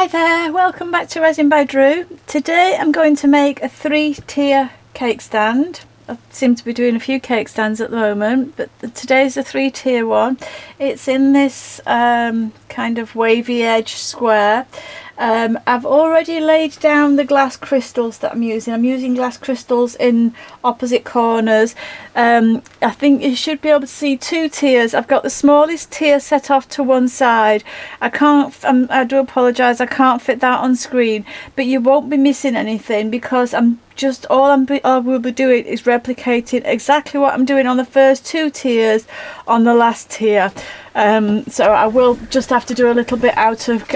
Hi there, welcome back to Resin by Drew. Today I'm going to make a 3-tier cake stand. I seem to be doing a few cake stands at the moment, but today's a 3-tier one. It's in this kind of wavy edge square. I've already laid down the glass crystals that I'm using. I'm using glass crystals in opposite corners. I think you should be able to see 2 tiers. I've got the smallest tier set off to one side. I do apologise, I can't fit that on screen, but you won't be missing anything because I will be doing is replicating exactly what I'm doing on the first 2 tiers on the last tier. So I will just have to do a little bit out of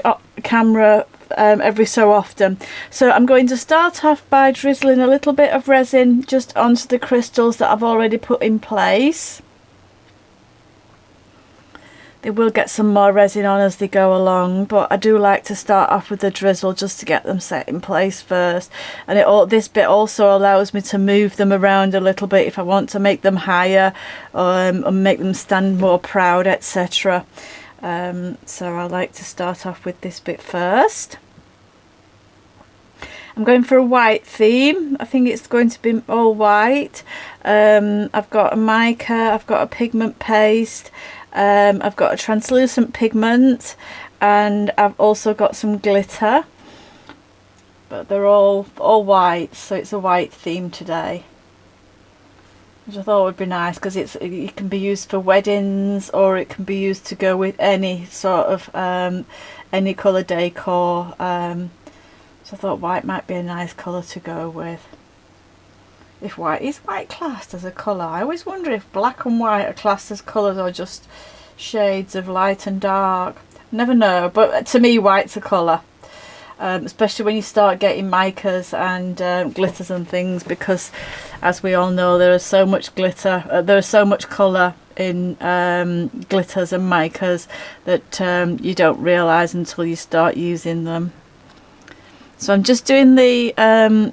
camera every so often. So I'm going to start off by drizzling a little bit of resin just onto the crystals that I've already put in place. They will get some more resin on as they go along, but I do like to start off with the drizzle just to get them set in place first. And this bit also allows me to move them around a little bit if I want to make them higher or make them stand more proud, etc. So I like to start off with this bit first. I'm going for a white theme. I think it's going to be all white. I've got a mica, I've got a pigment paste, I've got a translucent pigment, and I've also got some glitter, but they're all white, so it's a white theme today, which I thought would be nice because it can be used for weddings, or it can be used to go with any sort of any colour decor. So I thought white might be a nice colour to go with. Is white classed as a colour? I always wonder if black and white are classed as colours or just shades of light and dark. Never know, but to me white's a colour. Especially when you start getting micas and glitters and things, because as we all know there is so much glitter, there is so much colour in glitters and micas that you don't realise until you start using them. So I'm just doing the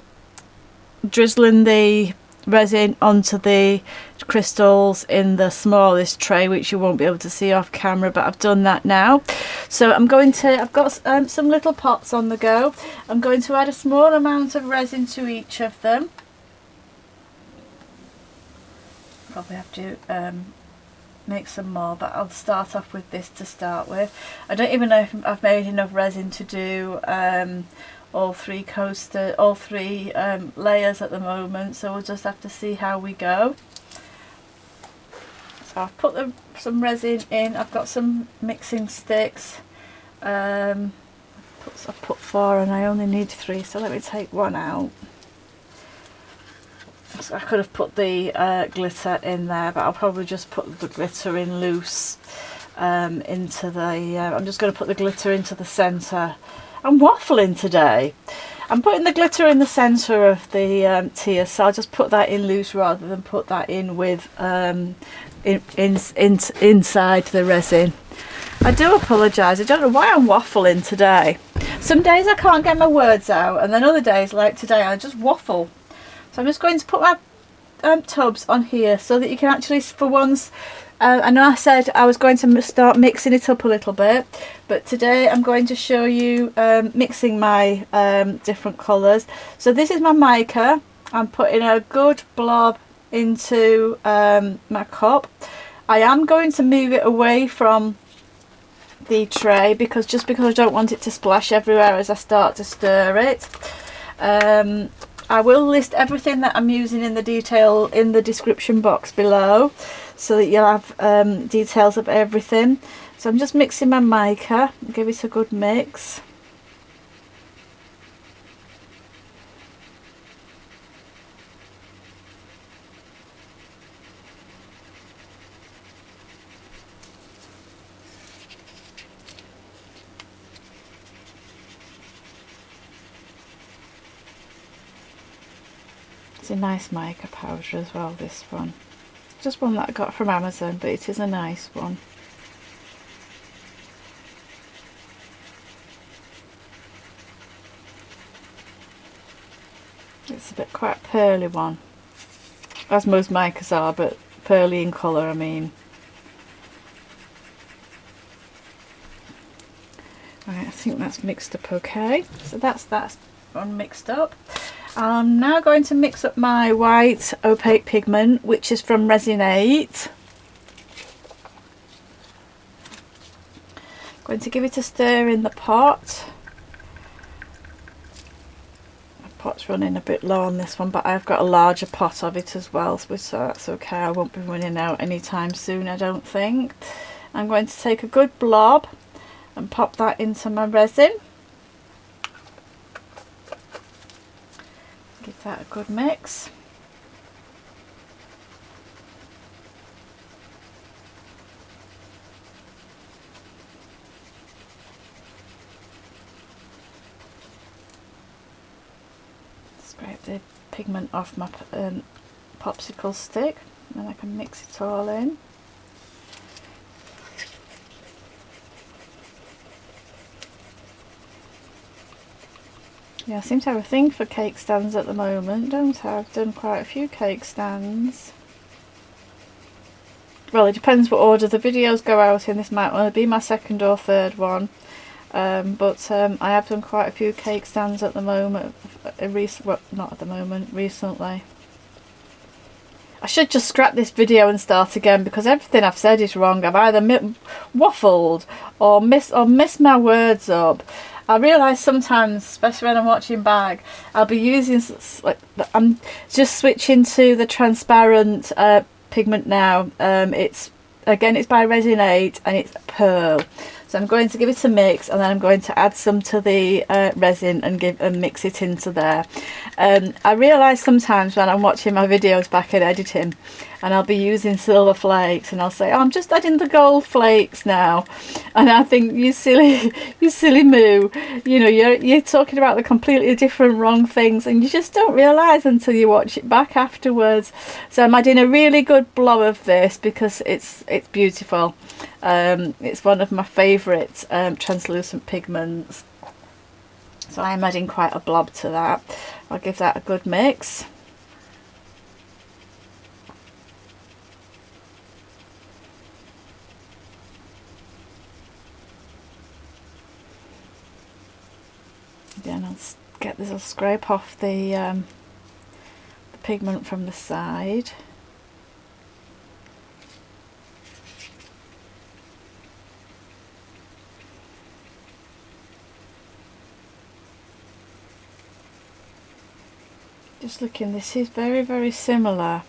drizzling the resin onto the crystals in the smallest tray, which you won't be able to see off camera, but I've done that now. So I've got some little pots on the go. I'm going to add a small amount of resin to each of them. Probably have to make some more, but I'll start off with this to start with. I don't even know if I've made enough resin to do all three layers at the moment, so we'll just have to see how we go. So I've put some resin in. I've got some mixing sticks. I've put 4 and I only need 3, so let me take 1 out. So I could have put the glitter in there, but I'll probably just put the glitter in loose into the I'm just going to put the glitter into the centre. I'm waffling today. I'm putting the glitter in the centre of the tier, so I'll just put that in loose rather than put that in with inside the resin. I do apologise, I don't know why I'm waffling today. Some days I can't get my words out, and then other days like today I just waffle. So I'm just going to put my tubs on here so that you can actually, for once, I know I said I was going to start mixing it up a little bit, but today I'm going to show you mixing my different colours. So this is my mica. I'm putting a good blob into my cup. I am going to move it away from the tray because I don't want it to splash everywhere as I start to stir it. I will list everything that I'm using in the detail in the description box below, so that you'll have details of everything. So I'm just mixing my mica, give it a good mix. It's a nice mica powder as well, this one. Just one that I got from Amazon, but it is a nice one. It's quite a pearly one, as most micas are, but pearly in colour, I mean. Right, I think that's mixed up okay. So that's one mixed up. I'm now going to mix up my white opaque pigment, which is from Resin8. Going to give it a stir in the pot. The pot's running a bit low on this one, but I've got a larger pot of it as well, so that's okay. I won't be running out anytime soon, I don't think. I'm going to take a good blob and pop that into my resin. Give that a good mix. Scrape the pigment off my popsicle stick, and then I can mix it all in. Yeah, I seem to have a thing for cake stands at the moment, don't I? I've done quite a few cake stands. Well, it depends what order the videos go out in. This might only be my second or third one. But I have done quite a few cake stands at the moment. Well, not at the moment, recently. I should just scrap this video and start again, because everything I've said is wrong. I've either waffled or missed my words up. I realise sometimes, especially when I'm watching back, I'll be using, I'm just switching to the transparent pigment now. It's by Resin8 and it's Pearl. So I'm going to give it a mix, and then I'm going to add some to the resin and mix it into there. I realise sometimes when I'm watching my videos back in editing, and I'll be using silver flakes, and I'll say, oh, I'm just adding the gold flakes now, and I think, you silly moo, you know, you're talking about the completely different wrong things, and you just don't realise until you watch it back afterwards. So I'm adding a really good blob of this because it's beautiful. It's one of my favourite translucent pigments, so I'm adding quite a blob to that. I'll give that a good mix. Then I'll scrape off the pigment from the side. Just looking, this is very similar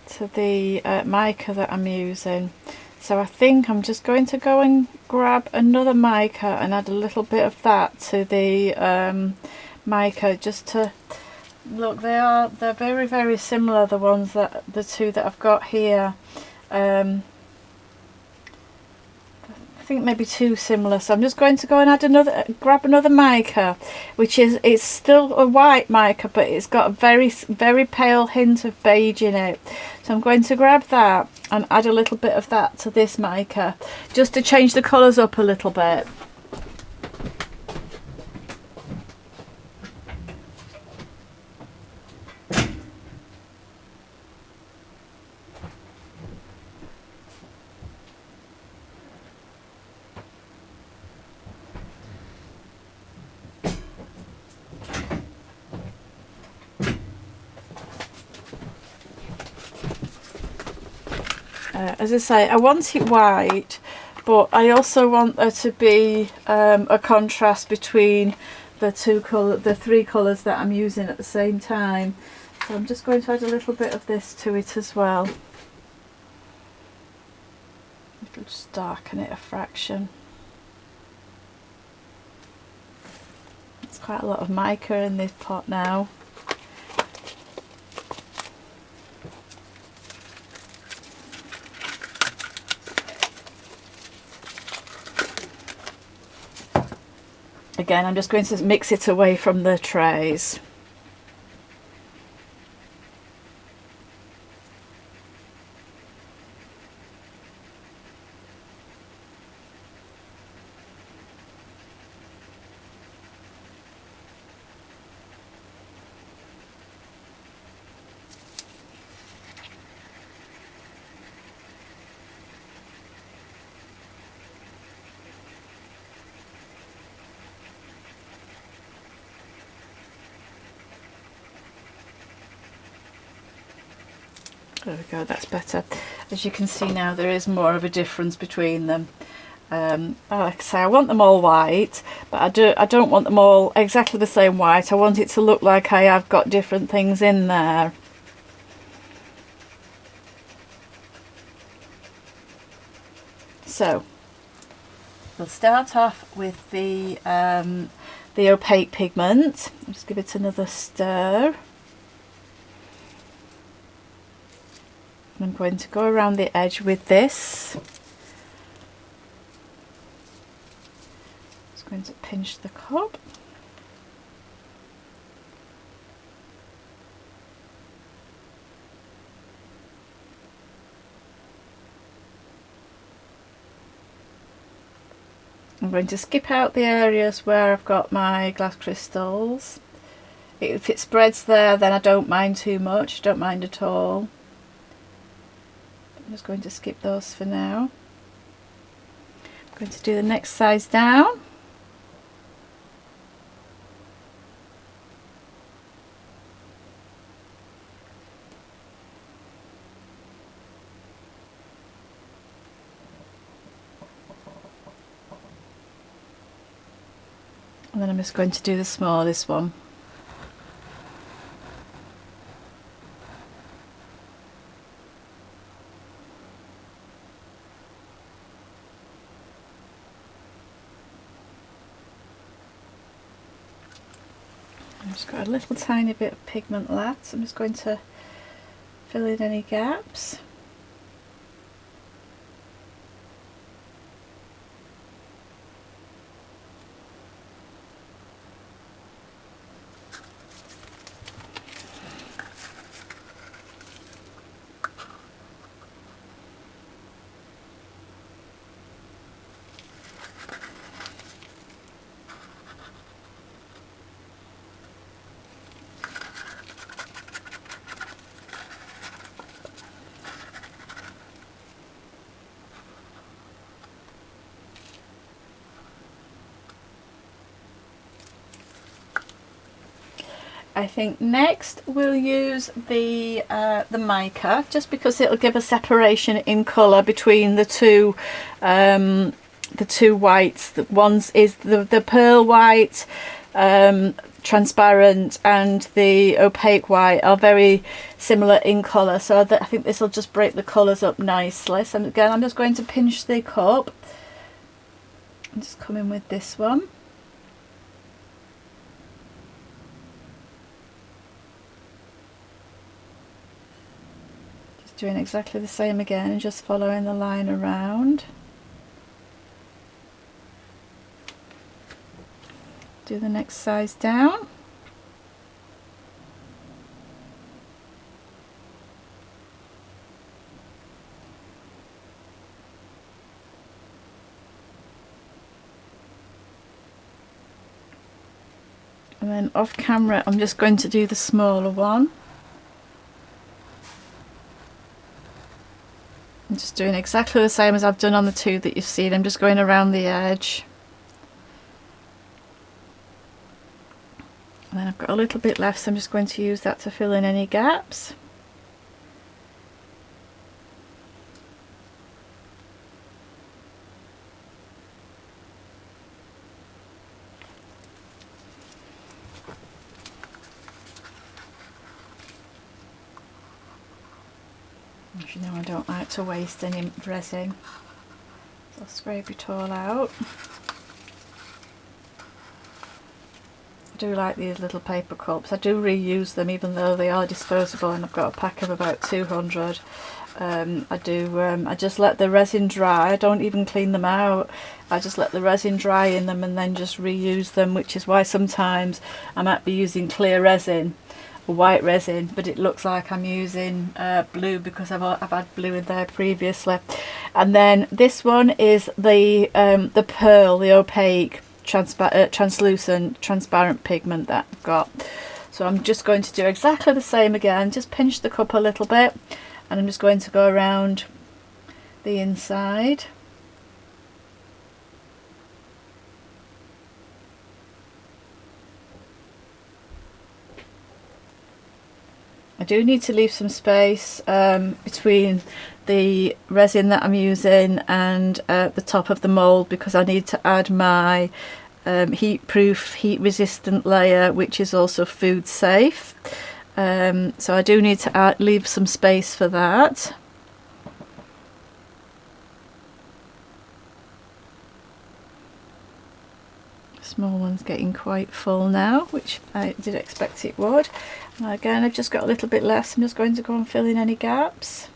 to the mica that I'm using, so I think I'm just going to go and grab another mica and add a little bit of that to the mica, just to look. They're very similar, the two that I've got here. I think maybe too similar, so I'm just going to go and grab another mica, which it's still a white mica, but it's got a very pale hint of beige in it. So I'm going to grab that and add a little bit of that to this mica, just to change the colours up a little bit. As I say, I want it white, but I also want there to be a contrast between the three colours that I'm using at the same time. So I'm just going to add a little bit of this to it as well. It'll just darken it a fraction. There's quite a lot of mica in this pot now. Again, I'm just going to mix it away from the trays. There we go, that's better. As you can see now, there is more of a difference between them. Like I say, I want them all white, but I don't want them all exactly the same white. I want it to look like I have got different things in there. So we'll start off with the opaque pigment. Just give it another stir. I'm going to go around the edge with this. Just going to pinch the cup. I'm going to skip out the areas where I've got my glass crystals. If it spreads there, then I don't mind too much, don't mind at all. I'm just going to skip those for now. I'm going to do the next size down. And then I'm just going to do the smallest one. I've just got a little tiny bit of pigment left, so I'm just going to fill in any gaps. I think next we'll use the mica, just because it'll give a separation in colour between the two whites. The ones is the pearl white transparent and the opaque white are very similar in colour, so I think this will just break the colours up nicely. So again, I'm just going to pinch the cup and just come in with this one. Doing exactly the same again and just following the line around. Do the next size down. And then off camera I'm just going to do the smaller one. I'm just doing exactly the same as I've done on the two that you've seen. I'm just going around the edge. And then I've got a little bit left, so I'm just going to use that to fill in any gaps. As you know, I don't like to waste any resin, so I'll scrape it all out. I do like these little paper cups. I do reuse them even though they are disposable, and I've got a pack of about 200. I just let the resin dry. I don't even clean them out. I just let the resin dry in them and then just reuse them, which is why sometimes I might be using clear resin, white resin, but it looks like I'm using blue because I've had blue in there previously. And then this one is the pearl, the opaque translucent transparent pigment that I've got. So I'm just going to do exactly the same again, just pinch the cup a little bit, and I'm just going to go around the inside. I do need to leave some space between the resin that I'm using and the top of the mould, because I need to add my heat proof, heat resistant layer, which is also food safe. So I do need to leave some space for that. Small one's getting quite full now, which I did expect it would. And again, I've just got a little bit less. I'm just going to go and fill in any gaps.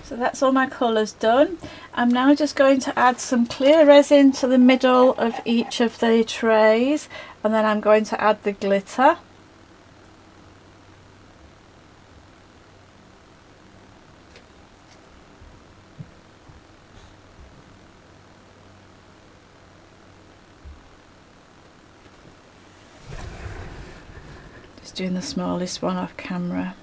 So that's all my colours done. I'm now just going to add some clear resin to the middle of each of the trays, and then I'm going to add the glitter. Just doing the smallest one off camera.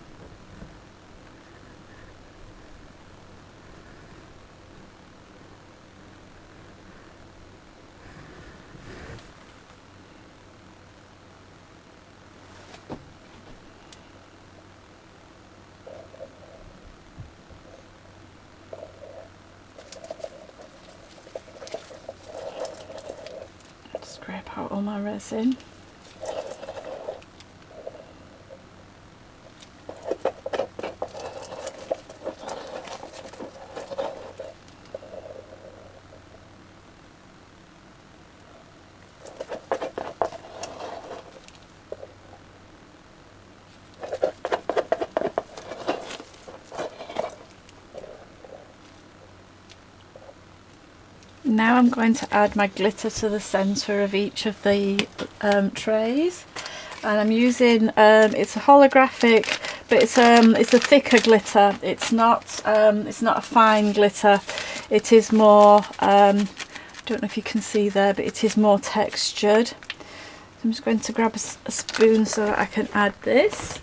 Scrape out all my resin. Now I'm going to add my glitter to the centre of each of the trays, and I'm using it's a holographic, but it's a thicker glitter. It's not a fine glitter. It is more I don't know if you can see there, but it is more textured. So I'm just going to grab a spoon so that I can add this.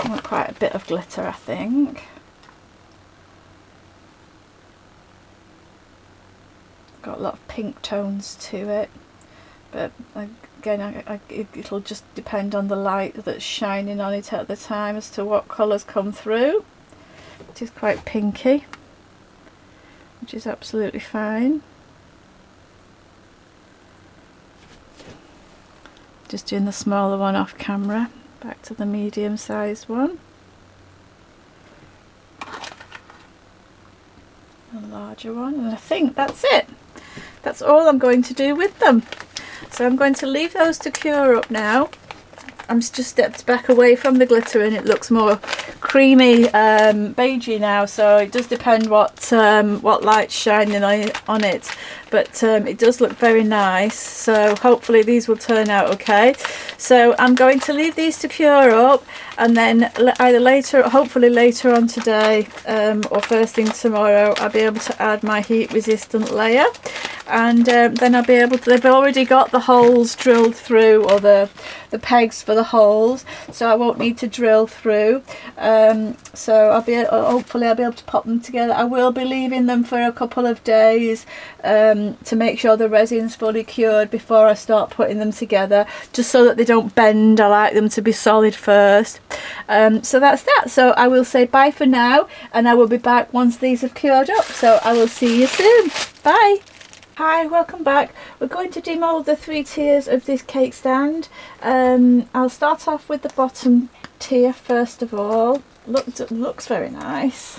I want quite a bit of glitter, I think. Got a lot of pink tones to it, but again it'll just depend on the light that's shining on it at the time as to what colours come through. It is quite pinky, which is absolutely fine. Just doing the smaller one off camera, back to the medium sized one. A larger one, and I think that's it. That's all I'm going to do with them. So I'm going to leave those to cure up now. I'm just stepped back away from the glitter and it looks more creamy beigey now, so it does depend what light's shining on it, but it does look very nice. So hopefully these will turn out okay. So I'm going to leave these to cure up, and then either hopefully later on today or first thing tomorrow, I'll be able to add my heat resistant layer, and then I'll be able to, they've already got the holes drilled through, or the pegs for the holes, so I won't need to drill through. So hopefully I'll be able to pop them together. I will be leaving them for a couple of days to make sure the resin's fully cured before I start putting them together, just so that they don't bend. I like them to be solid first. So that's that. So I will say bye for now, and I will be back once these have cured up. So I will see you soon. Bye. Hi, welcome back. We're going to demold the 3 tiers of this cake stand. I'll start off with the bottom tier first of all. Looks very nice.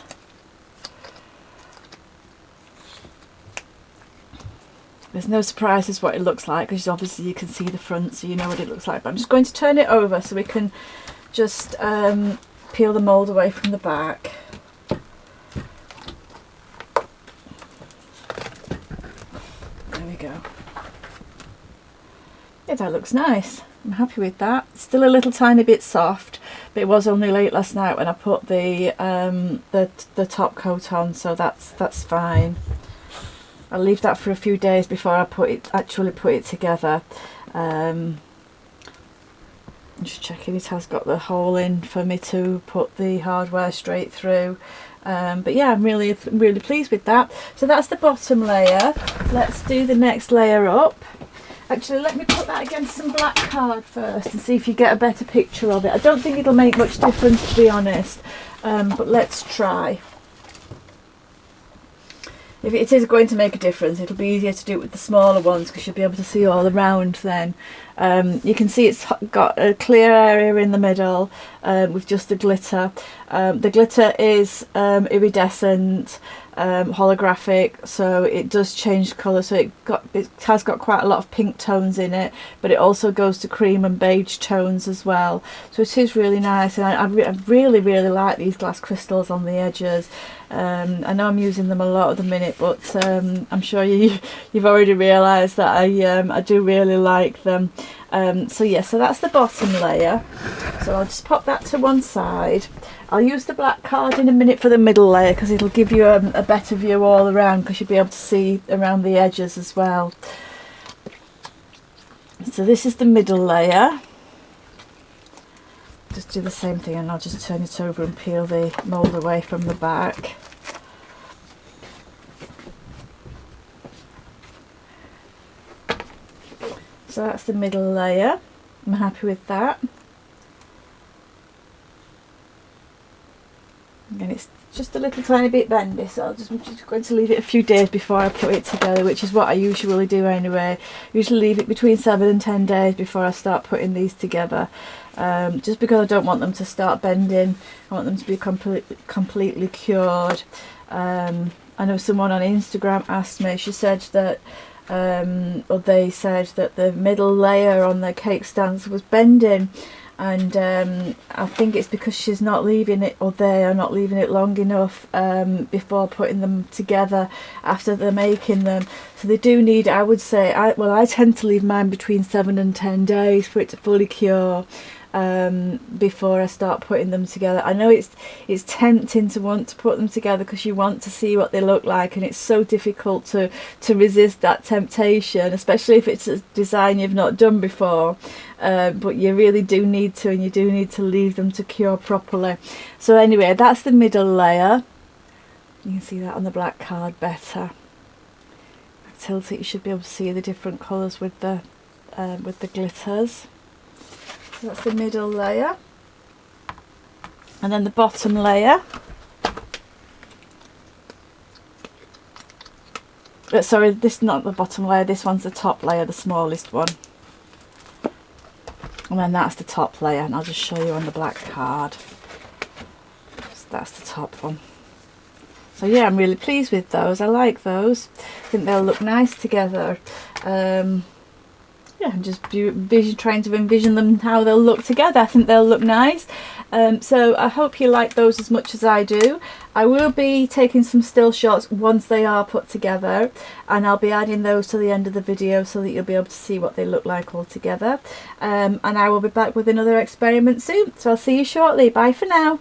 There's no surprises what it looks like, because obviously you can see the front, so you know what it looks like. But I'm just going to turn it over so we can just peel the mould away from the back. There we go. Yeah, that looks nice. I'm happy with that. Still a little tiny bit soft, but it was only late last night when I put the top coat on, so that's fine. I'll leave that for a few days before I actually put it together. I'm just checking it has got the hole in for me to put the hardware straight through. But yeah, I'm really pleased with that. So that's the bottom layer. Let's do the next layer up. Actually, let me put that against some black card first and see if you get a better picture of it. I don't think it'll make much difference, to be honest, but let's try. If it is going to make a difference, it'll be easier to do it with the smaller ones because you'll be able to see all around then. You can see it's got a clear area in the middle with just the glitter. The glitter is iridescent, holographic, so it does change colour, so it has got quite a lot of pink tones in it, but it also goes to cream and beige tones as well, so it is really nice. And I really like these glass crystals on the edges. I know I'm using them a lot at the minute, but I'm sure you've already realised that I do really like them. So yeah, so that's the bottom layer, so I'll just pop that to one side. I'll use the black card in a minute for the middle layer because it'll give you a better view all around, because you'll be able to see around the edges as well. So this is the middle layer. Just do the same thing, and I'll just turn it over and peel the mould away from the back. So that's the middle layer. I'm happy with that. Again, it's just a little tiny bit bendy, so I'm just going to leave it a few days before I put it together, which is what I usually do anyway. I usually leave it between 7 and 10 days before I start putting these together, just because I don't want them to start bending. I want them to be completely cured. I know someone on Instagram asked me, she said that or they said that the middle layer on their cake stands was bending, and I think it's because she's not leaving it, or they are not leaving it long enough before putting them together after they're making them. So they do need, I would say, I tend to leave mine between 7 and 10 days for it to fully cure before I start putting them together. I know it's tempting to want to put them together because you want to see what they look like, and it's so difficult to resist that temptation, especially if it's a design you've not done before. But you really do need to, and you do need to leave them to cure properly. So anyway, that's the middle layer. You can see that on the black card better. I tilt it, you should be able to see the different colours with the glitters. So that's the middle layer, and then the bottom layer. Sorry, this is not the bottom layer, this one's the top layer, the smallest one. And then that's the top layer, and I'll just show you on the black card. So that's the top one. So yeah, I'm really pleased with those. I like those. I think they'll look nice together. Yeah, I'm just trying to envision them, how they'll look together. I think they'll look nice. So I hope you like those as much as I do. I will be taking some still shots once they are put together, and I'll be adding those to the end of the video so that you'll be able to see what they look like all together. And I will be back with another experiment soon. So I'll see you shortly. Bye for now.